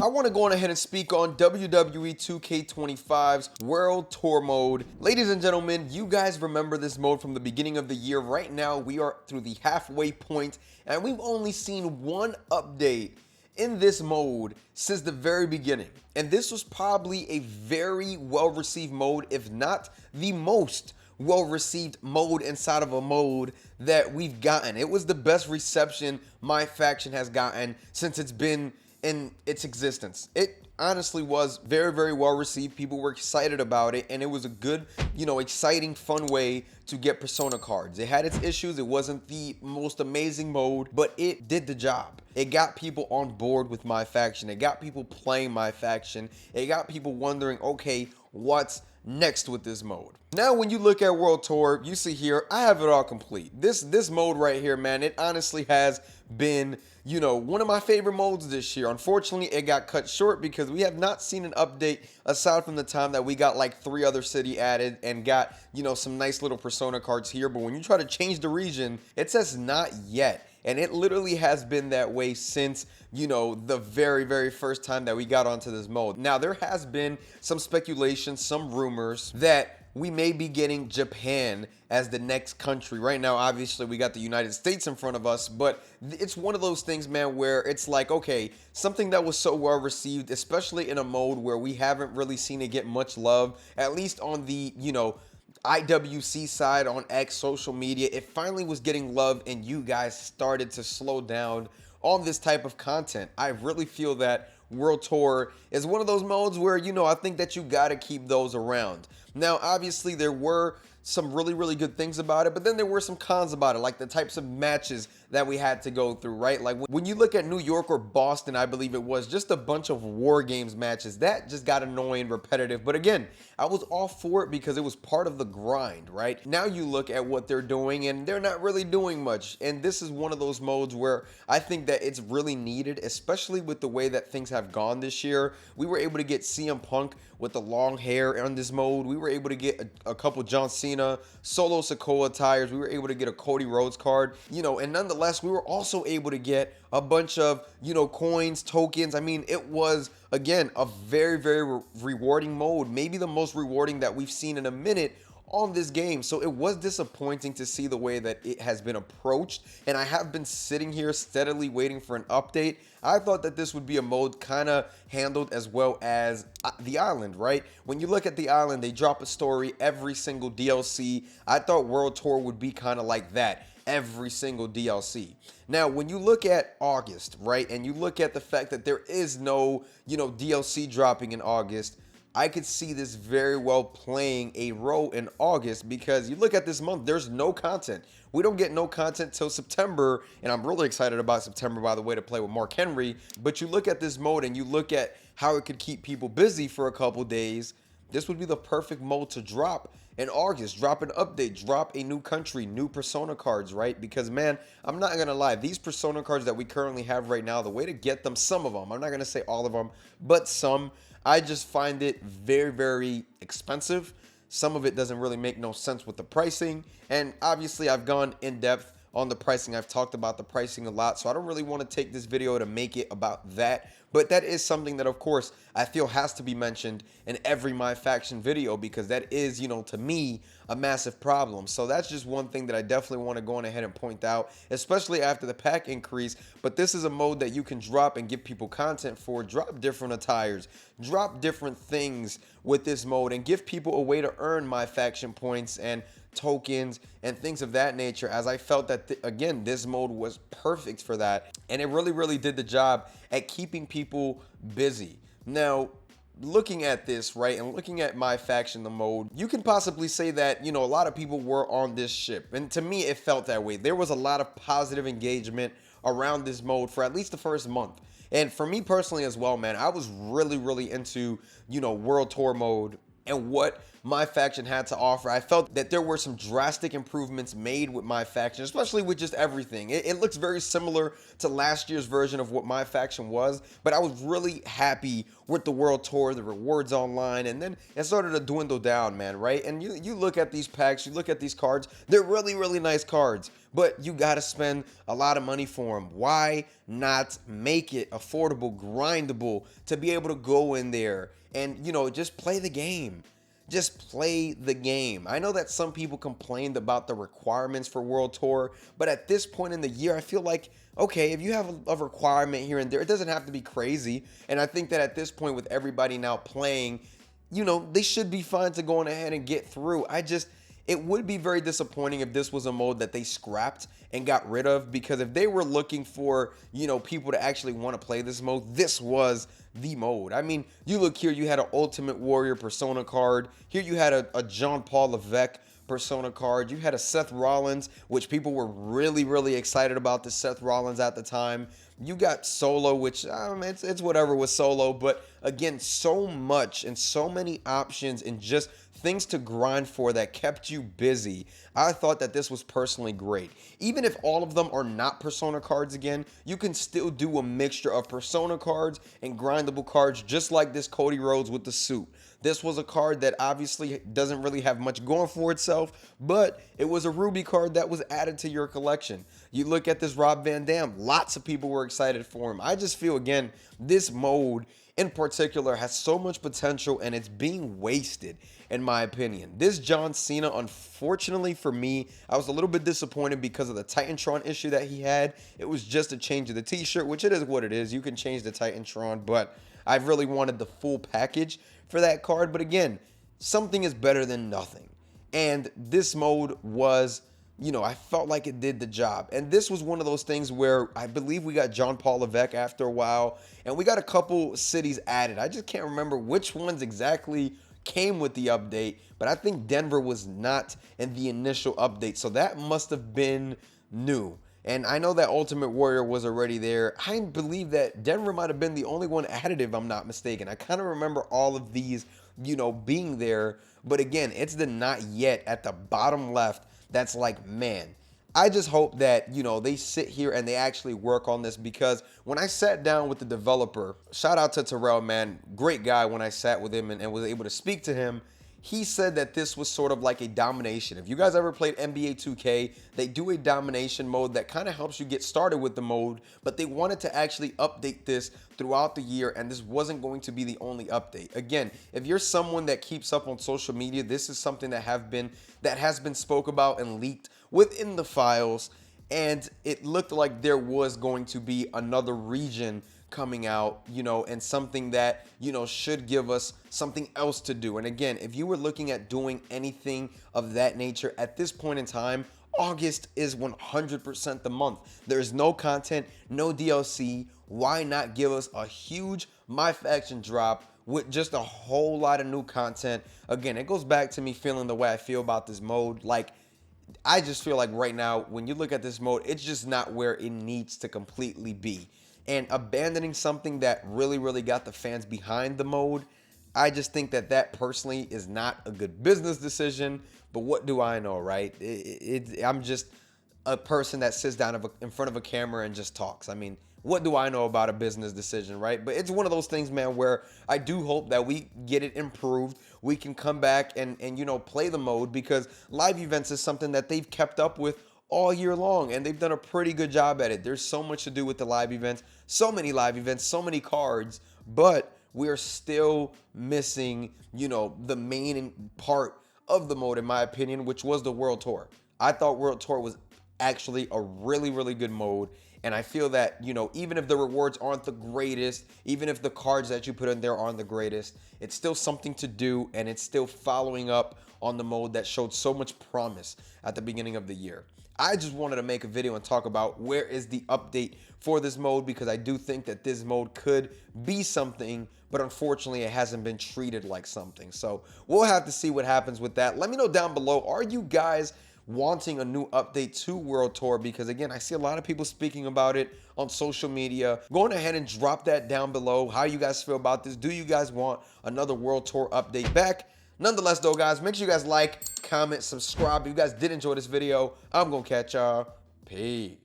I want to go on ahead and speak on WWE 2K25's World Tour mode. Ladies and gentlemen, you guys remember this mode from the beginning of the year. Right now, we are through the halfway point, and we've only seen one update in this mode since the very beginning. And this was probably a very well-received mode, if not the most well-received mode inside of a mode that we've gotten. It was the best reception MyFaction has gotten since it's been in its existence. It honestly was very, very well received. People were excited about it, and it was a good, exciting, fun way to get Persona cards. It had its issues. It wasn't the most amazing mode, but it did the job. It got people on board with MyFaction. It got people playing MyFaction. It got people wondering, okay, what's next with this mode? Now, when you look at World Tour, you see here, I have it all complete. This mode right here, man, it honestly has been, one of my favorite modes this year. Unfortunately, it got cut short because we have not seen an update aside from the time that we got like 3 other city added and got, some nice little Persona cards here. But when you try to change the region, it says not yet. And it literally has been that way since, the very, very first time that we got onto this mode. Now, there has been some speculation, some rumors that we may be getting Japan as the next country. Right now, obviously, we got the United States in front of us, but it's one of those things, man, where it's like, okay, something that was so well received, especially in a mode where we haven't really seen it get much love, at least on the, IWC side on X social media, it finally was getting love, and you guys started to slow down on this type of content. I really feel that World Tour is one of those modes where, I think that you got to keep those around. Now, obviously, there were some really, really good things about it, but then there were some cons about it, like the types of matches that we had to go through, right? Like when you look at New York or Boston, I believe it was just a bunch of War Games matches. That just got annoying, repetitive. But again, I was all for it because it was part of the grind, right? Now you look at what they're doing and they're not really doing much. And this is one of those modes where I think that it's really needed, especially with the way that things have gone this year. We were able to get CM Punk with the long hair on this mode. We were able to get a couple John Cena, Solo Sikoa tires. We were able to get a Cody Rhodes card, and nonetheless, we were also able to get a bunch of, coins, tokens. I mean, it was, again, a very, very rewarding mode. Maybe the most rewarding that we've seen in a minute on this game. So it was disappointing to see the way that it has been approached, and I have been sitting here steadily waiting for an update. I thought that this would be a mode kind of handled as well as the island, right? When you look at the island, they drop a story every single DLC. I thought World Tour would be kind of like that every single DLC. Now, when you look at August, right, and you look at the fact that there is no, DLC dropping in August, I could see this very well playing a role in August because you look at this month, there's no content. We don't get no content till September, and I'm really excited about September, by the way, to play with Mark Henry. But you look at this mode and you look at how it could keep people busy for a couple days. This would be the perfect mode to drop in August. Drop an update, drop a new country, new Persona cards, right? Because, man, I'm not going to lie. These Persona cards that we currently have right now, the way to get them, some of them, I'm not going to say all of them, but some, I just find it very, very expensive. Some of it doesn't really make no sense with the pricing. And obviously, I've gone in depth on the pricing. I've talked about the pricing a lot, so I don't really want to take this video to make it about that. But that is something that, of course, I feel has to be mentioned in every MyFaction video because that is, to me, a massive problem. So that's just one thing that I definitely want to go on ahead and point out, especially after the pack increase. But this is a mode that you can drop and give people content for. Drop different attires, drop different things with this mode, and give people a way to earn MyFaction points and tokens and things of that nature, as I felt that again, this mode was perfect for that, and it really, really did the job at keeping people busy. Now, looking at this, right, and looking at MyFaction, the mode, you can possibly say that, a lot of people were on this ship, and to me, it felt that way. There was a lot of positive engagement around this mode for at least the first month. And for me personally as well, man, I was really, really into, World Tour mode and what MyFaction had to offer. I felt that there were some drastic improvements made with MyFaction, especially with just everything. It looks very similar to last year's version of what MyFaction was, but I was really happy with the World Tour, the rewards online, and then it started to dwindle down, man, right? And you look at these packs, you look at these cards, they're really, really nice cards. but you got to spend a lot of money for them. Why not make it affordable, grindable, to be able to go in there and, just play the game? Just play the game. I know that some people complained about the requirements for World Tour, but at this point in the year, I feel like, okay, if you have a requirement here and there, it doesn't have to be crazy. And I think that at this point, with everybody now playing, they should be fine to go on ahead and get through. It would be very disappointing if this was a mode that they scrapped and got rid of, because if they were looking for, people to actually want to play this mode, this was the mode. I mean, you look here, you had an Ultimate Warrior Persona card. Here you had a Jean Paul Levesque Persona card. You had a Seth Rollins, which people were really, really excited about the Seth Rollins at the time. You got Solo, which it's whatever with Solo, but again, so much and so many options and just things to grind for that kept you busy. I thought that this was personally great. Even if all of them are not Persona cards again, you can still do a mixture of Persona cards and grindable cards, just like this Cody Rhodes with the suit. This was a card that obviously doesn't really have much going for itself, but it was a Ruby card that was added to your collection. You look at this Rob Van Dam, lots of people were excited for him. I just feel, again, this mode in particular has so much potential and it's being wasted, in my opinion. This John Cena, unfortunately for me, I was a little bit disappointed because of the Titantron issue that he had. It was just a change of the t-shirt, which it is what it is. You can change the Titantron, but I really wanted the full package for that card. But again, something is better than nothing. And this mode was, I felt like it did the job. And this was one of those things where I believe we got Jean Paul Levesque after a while, and we got a couple cities added. I just can't remember which ones exactly came with the update, but I think Denver was not in the initial update, so that must have been new. And I know that Ultimate Warrior was already there. I believe that Denver might have been the only one added, if I'm not mistaken. I kind of remember all of these, being there. But again, it's the not yet at the bottom left that's like, man, I just hope that, they sit here and they actually work on this, because when I sat down with the developer, shout out to Terrell, man, great guy, when I sat with him and was able to speak to him, he said that this was sort of like a domination. If you guys ever played NBA 2K, they do a domination mode that kind of helps you get started with the mode, but they wanted to actually update this throughout the year, and this wasn't going to be the only update. Again, if you're someone that keeps up on social media, this is something that has been spoke about and leaked within the files, and it looked like there was going to be another region coming out, and something that, should give us something else to do. And again, if you were looking at doing anything of that nature at this point in time, August is 100% the month. There's no content, no DLC. Why not give us a huge MyFaction drop with just a whole lot of new content? Again, it goes back to me feeling the way I feel about this mode. Like, I just feel like right now, when you look at this mode, it's just not where it needs to completely be. And abandoning something that really, really got the fans behind the mode, I just think that personally is not a good business decision. But what do I know, right? I'm just a person that sits down in front of a camera and just talks. I mean, what do I know about a business decision, right? But it's one of those things, man, where I do hope that we get it improved. We can come back and play the mode, because live events is something that they've kept up with all year long, and they've done a pretty good job at it. There's so much to do with the live events, so many live events, so many cards, but we're still missing, the main part of the mode, in my opinion, which was the World Tour. I thought World Tour was actually a really, really good mode, and I feel that, even if the rewards aren't the greatest, even if the cards that you put in there aren't the greatest, it's still something to do, and it's still following up on the mode that showed so much promise at the beginning of the year. I just wanted to make a video and talk about where is the update for this mode, because I do think that this mode could be something, but unfortunately it hasn't been treated like something. So we'll have to see what happens with that. Let me know down below, are you guys wanting a new update to World Tour? Because again, I see a lot of people speaking about it on social media. Go ahead and drop that down below, how you guys feel about this. Do you guys want another World Tour update back? Nonetheless though, guys, make sure you guys like, comment, subscribe. If you guys did enjoy this video, I'm gonna catch y'all. Peace.